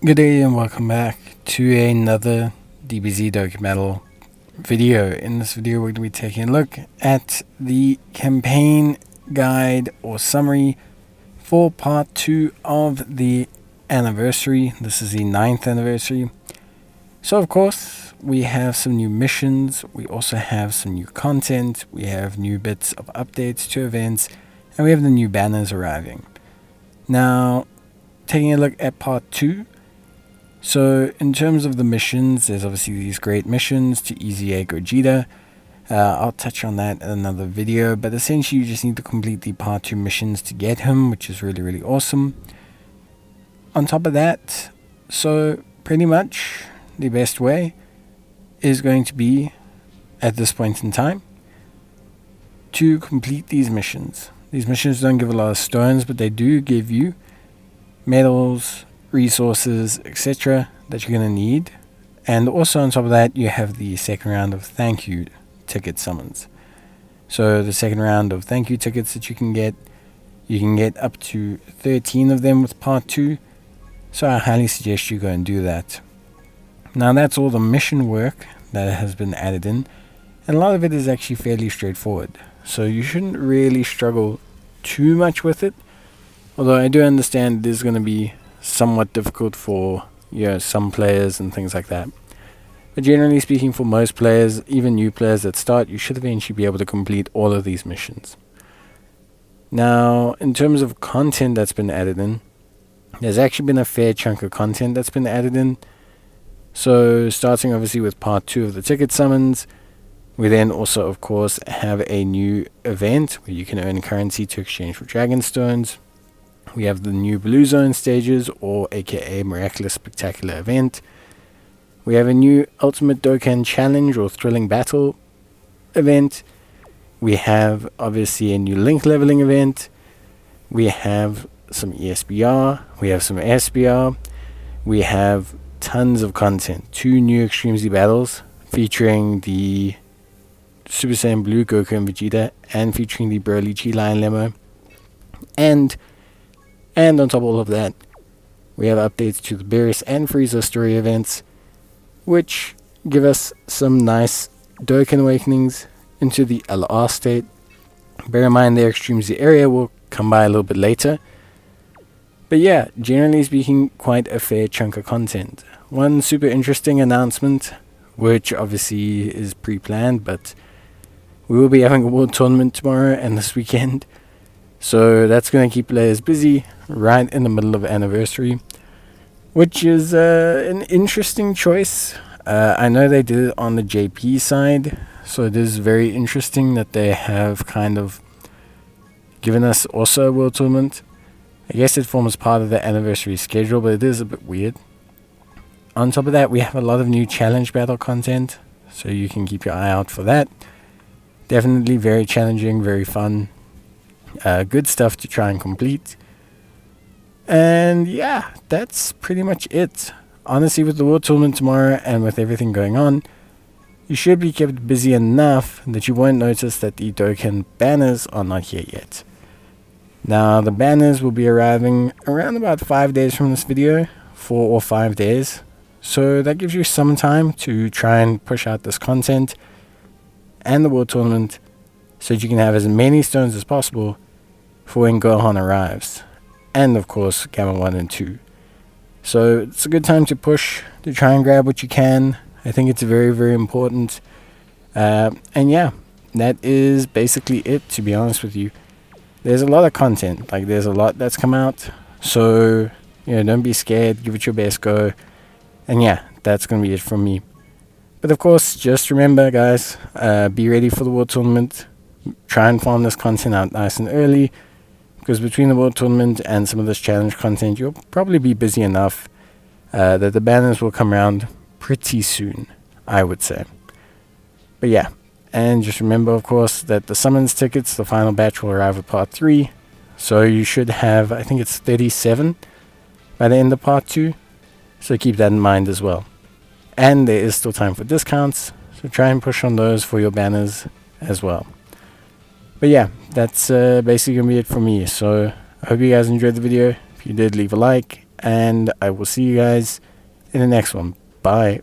Good day and welcome back to another DBZ Dokkan video. In this video we're going to be taking a look at the campaign guide or summary for part 2 of the anniversary. This is the 9th anniversary. So of course we have some new missions, we also have some new content, we have new bits of updates to events, and we have the new banners arriving. Now, taking a look at part 2. So in terms of the missions, there's obviously these great missions to EZA Gogeta. I'll touch on that in another video, but essentially you just need to complete the part 2 missions to get him, which is really awesome. On top of that, so pretty much the best way is going to be, at this point in time, to complete these missions. These missions don't give a lot of stones, but they do give you medals, resources, etc. that you're going to need. And also on top of that, you have the second round of thank you ticket summons. So the second round of thank you tickets that you can get up to 13 of them with part 2. So I highly suggest you go and do that. Now that's all the mission work that has been added in, and a lot of it is actually fairly straightforward. So you shouldn't really struggle too much with it. Although I do understand it is going to be somewhat difficult for some players and things like that. But generally speaking, for most players, even new players that start, you should eventually be able to complete all of these missions. Now, in terms of content that's been added in, there's actually been a fair chunk of content that's been added in. So starting obviously with part 2 of the ticket summons, we then also of course have a new event where you can earn currency to exchange for dragon stones. We have the new Blue Zone stages, or aka Miraculous Spectacular event. We have a new Ultimate Dokkan Challenge or Thrilling Battle event. We have obviously a new Link leveling event. We have some ESBR. We have some SBR. We have tons of content. 2 new Extreme Z battles featuring the Super Saiyan Blue Goku and Vegeta, and featuring the Broly G Lion Lemo. And on top of all of that, we have updates to the Beerus and Frieza story events, which give us some nice Dokkan awakenings into the LR state. Bear in mind, the Extreme Z area will come by a little bit later. But yeah, generally speaking, quite a fair chunk of content. One super interesting announcement, which obviously is pre-planned, but we will be having a world tournament tomorrow and this weekend. So that's going to keep players busy right in the middle of anniversary, which is an interesting choice. I know they did it on the JP side, so it is very interesting that they have kind of given us also a world tournament. I guess it forms part of the anniversary schedule, but it is a bit weird. On top of that, we have a lot of new challenge battle content, so you can keep your eye out for that. Definitely very challenging, very fun. Good stuff to try and complete. And yeah, that's pretty much it. Honestly, with the World Tournament tomorrow and with everything going on, you should be kept busy enough that you won't notice that the Dokkan banners are not here yet. Now, the banners will be arriving around about 5 days from this video, 4 or 5 days. So that gives you some time to try and push out this content and the World Tournament, so that you can have as many stones as possible for when Gohan arrives. And of course, Gamma 1 and 2. So it's a good time to push, to try and grab what you can. I think it's very important. And yeah, that is basically it, to be honest with you. There's a lot of content, like there's a lot that's come out. So, don't be scared, give it your best go. And yeah, that's going to be it from me. But of course, just remember guys, be ready for the World Tournament. Try and farm this content out nice and early, because between the World Tournament and some of this challenge content, you'll probably be busy enough that the banners will come around pretty soon, I would say. But yeah, and just remember of course that the summons tickets, the final batch, will arrive with part 3. So you should have, I think it's 37 by the end of part 2. So keep that in mind as well. And there is still time for discounts, so try and push on those for your banners as well. But yeah, that's basically going to be it for me. So I hope you guys enjoyed the video. If you did, leave a like. and I will see you guys in the next one. Bye.